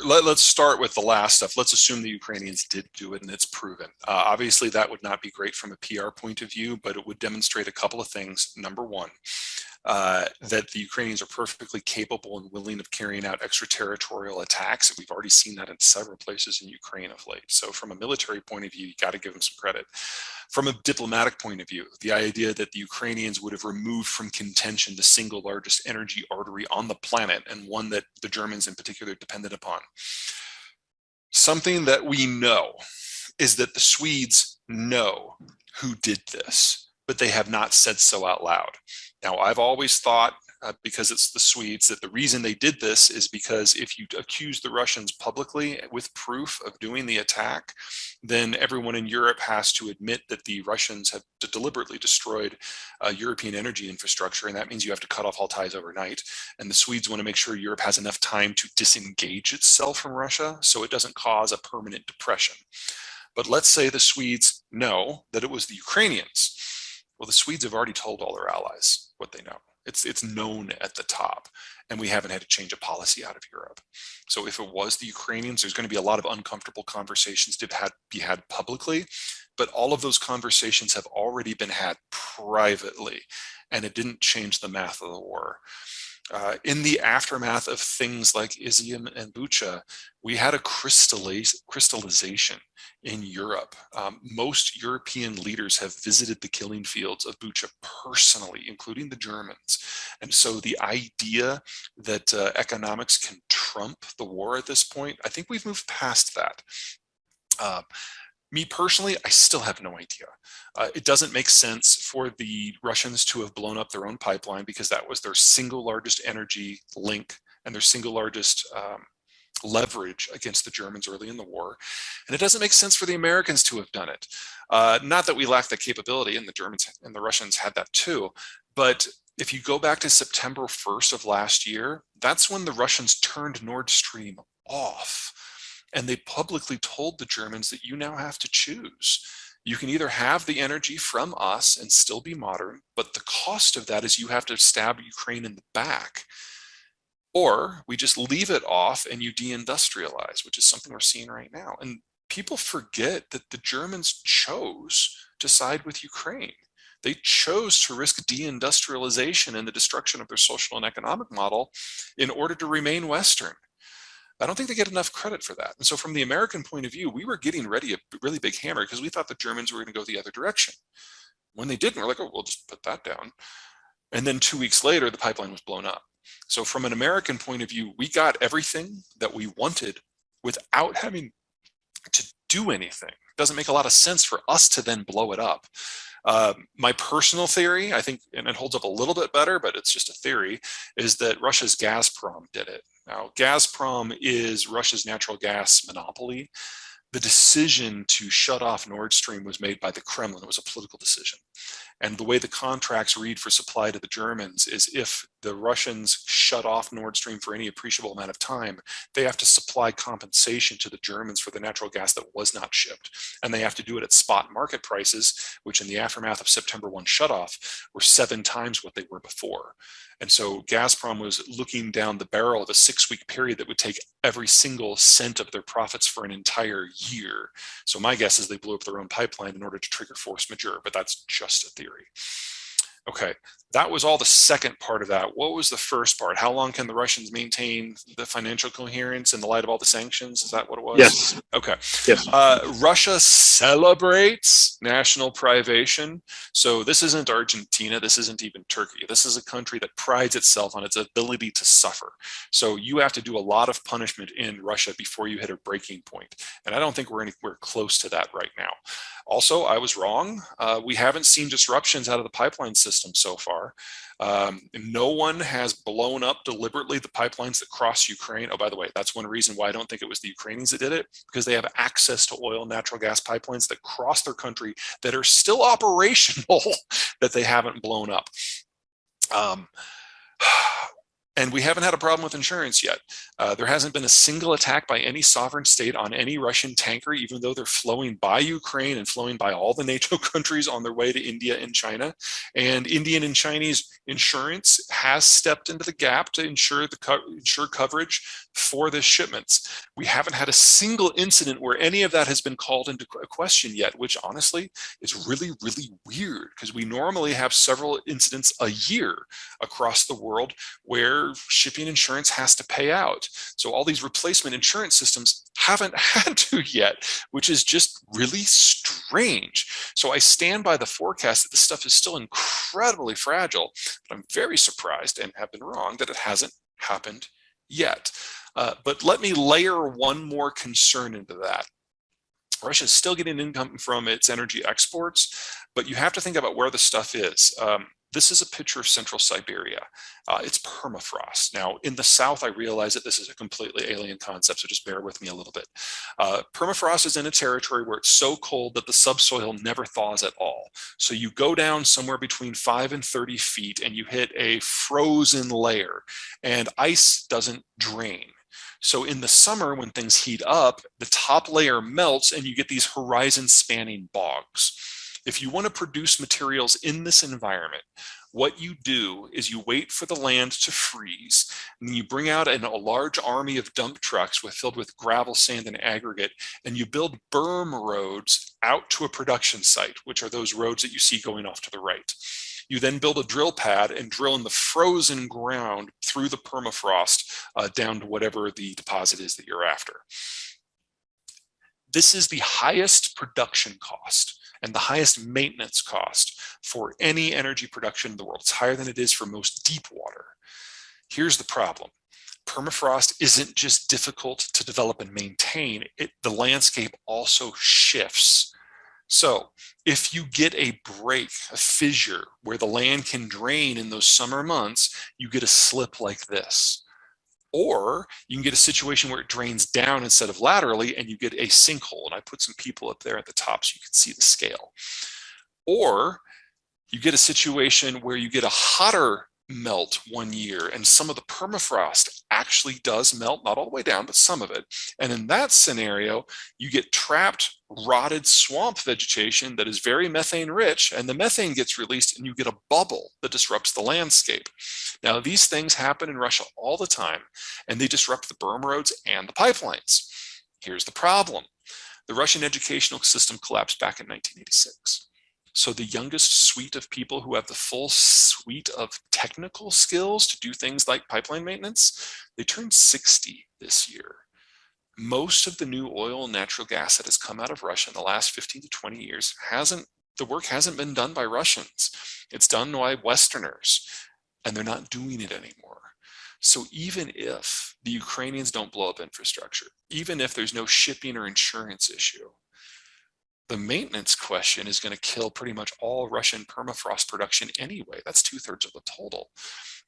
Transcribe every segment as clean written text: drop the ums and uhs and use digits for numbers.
let's start with the last stuff. Let's assume the Ukrainians did do it and it's proven. Obviously, that would not be great from a PR point of view, but it would demonstrate a couple of things. Number one, that the Ukrainians are perfectly capable and willing of carrying out extraterritorial attacks. We've already seen that in several places in Ukraine of late. So from a military point of view, you got to give them some credit. From a diplomatic point of view, the idea that the Ukrainians would have removed from contention the single largest energy artery on the planet, and one that the Germans in particular depended upon. Something that we know is that the Swedes know who did this, but they have not said so out loud. Now, I've always thought, because it's the Swedes, that the reason they did this is because if you accuse the Russians publicly with proof of doing the attack, then everyone in Europe has to admit that the Russians have deliberately destroyed European energy infrastructure, and that means you have to cut off all ties overnight. And the Swedes want to make sure Europe has enough time to disengage itself from Russia so it doesn't cause a permanent depression. But let's say the Swedes know that it was the Ukrainians. Well, the Swedes have already told all their allies what they know. It's known at the top, and we haven't had to change a policy out of Europe. So if it was the Ukrainians, there's going to be a lot of uncomfortable conversations to be had publicly, but all of those conversations have already been had privately, and it didn't change the math of the war. In the aftermath of things like Izium and Bucha, we had a crystallization in Europe. Most European leaders have visited the killing fields of Bucha personally, including the Germans. And so the idea that economics can trump the war at this point, I think we've moved past that. Me personally, I still have no idea. It doesn't make sense for the Russians to have blown up their own pipeline, because that was their single largest energy link and their single largest leverage against the Germans early in the war. And it doesn't make sense for the Americans to have done it. Not that we lack the capability, and the Germans and the Russians had that too, but if you go back to September 1st of last year, that's when the Russians turned Nord Stream off. And they publicly told the Germans that you now have to choose. You can either have the energy from us and still be modern, but the cost of that is you have to stab Ukraine in the back. Or we just leave it off and you deindustrialize, which is something we're seeing right now. And people forget that the Germans chose to side with Ukraine. They chose to risk deindustrialization and the destruction of their social and economic model in order to remain Western. I don't think they get enough credit for that. And so from the American point of view, we were getting ready a really big hammer because we thought the Germans were going to go the other direction. When they didn't, we're like, oh, we'll just put that down. And then 2 weeks later, the pipeline was blown up. So from an American point of view, we got everything that we wanted without having to do anything. It doesn't make a lot of sense for us to then blow it up. My personal theory, I think, and it holds up a little bit better, but it's just a theory, is that Russia's Gazprom did it. Now, Gazprom is Russia's natural gas monopoly. The decision to shut off Nord Stream was made by the Kremlin. It was a political decision. And the way the contracts read for supply to the Germans is if the Russians shut off Nord Stream for any appreciable amount of time, they have to supply compensation to the Germans for the natural gas that was not shipped. And they have to do it at spot market prices, which in the aftermath of September 1 shutoff were 7 times what they were before. And so Gazprom was looking down the barrel of a 6-week period that would take every single cent of their profits for an entire year. So my guess is they blew up their own pipeline in order to trigger force majeure, but that's just a theory. Okay, that was all the second part of that. What was the first part? How long can the Russians maintain the financial coherence in the light of all the sanctions? Is that what it was? Yes. Okay. Yes. Russia celebrates national privation. So this isn't Argentina. This isn't even Turkey. This is a country that prides itself on its ability to suffer. So you have to do a lot of punishment in Russia before you hit a breaking point. And I don't think we're anywhere close to that right now. Also, I was wrong. We haven't seen disruptions out of the pipeline system so far. No one has blown up deliberately the pipelines that cross Ukraine. Oh, by the way, that's one reason why I don't think it was the Ukrainians that did it, because they have access to oil and natural gas pipelines that cross their country that are still operational that they haven't blown up. And we haven't had a problem with insurance yet. There hasn't been a single attack by any sovereign state on any Russian tanker, even though they're flowing by Ukraine and flowing by all the NATO countries on their way to India and China. And Indian and Chinese insurance has stepped into the gap to ensure coverage for this shipments. We haven't had a single incident where any of that has been called into question yet, which honestly is really, really weird, because we normally have several incidents a year across the world where shipping insurance has to pay out. So all these replacement insurance systems haven't had to yet, which is just really strange. So I stand by the forecast that this stuff is still incredibly fragile, but I'm very surprised, and have been wrong, that it hasn't happened yet. But let me layer one more concern into that. Russia is still getting income from its energy exports, but you have to think about where the stuff is. This is a picture of central Siberia. It's permafrost. Now, in the south, I realize that this is a completely alien concept, so just bear with me a little bit. Permafrost is in a territory where it's so cold that the subsoil never thaws at all. So you go down somewhere between 5 and 30 feet, and you hit a frozen layer, and ice doesn't drain. So in the summer, when things heat up, the top layer melts and you get these horizon spanning bogs. If you want to produce materials in this environment, what you do is you wait for the land to freeze, and you bring out a large army of dump trucks filled with gravel, sand, and aggregate, and you build berm roads out to a production site, which are those roads that you see going off to the right. You then build a drill pad and drill in the frozen ground through the permafrost down to whatever the deposit is that you're after. This is the highest production cost and the highest maintenance cost for any energy production in the world. It's higher than it is for most deep water. Here's the problem. Permafrost isn't just difficult to develop and maintain. The landscape also shifts. So if you get a break, a fissure where the land can drain in those summer months, you get a slip like this. Or you can get a situation where it drains down instead of laterally, and you get a sinkhole. And I put some people up there at the top so you can see the scale. Or you get a situation where you get a hotter melt one year, and some of the permafrost actually does melt, not all the way down, but some of it. And in that scenario, you get trapped, rotted swamp vegetation that is very methane rich, and the methane gets released and you get a bubble that disrupts the landscape. Now, these things happen in Russia all the time, and they disrupt the berm roads and the pipelines. Here's the problem. The Russian educational system collapsed back in 1986. So the youngest suite of people who have the full suite of technical skills to do things like pipeline maintenance, they turned 60 this year. Most of the new oil and natural gas that has come out of Russia in the last 15 to 20 years the work hasn't been done by Russians. It's done by Westerners, and they're not doing it anymore. So even if the Ukrainians don't blow up infrastructure, even if there's no shipping or insurance issue, the maintenance question is going to kill pretty much all Russian permafrost production anyway. That's 2/3 of the total.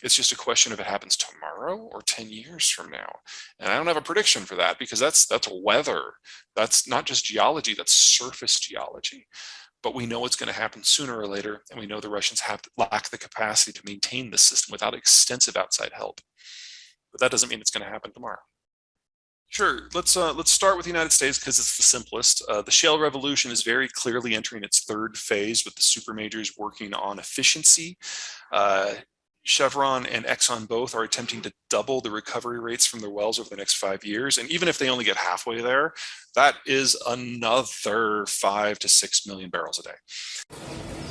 It's just a question if it happens tomorrow or 10 years from now. And I don't have a prediction for that, because that's weather. That's not just geology, that's surface geology. But we know it's going to happen sooner or later, and we know the Russians lack the capacity to maintain this system without extensive outside help. But that doesn't mean it's going to happen tomorrow. Sure. Let's start with the United States because it's the simplest. The shale revolution is very clearly entering its third phase, with the super majors working on efficiency. Chevron and Exxon both are attempting to double the recovery rates from their wells over the next 5 years. And even if they only get halfway there, that is another 5 to 6 million barrels a day.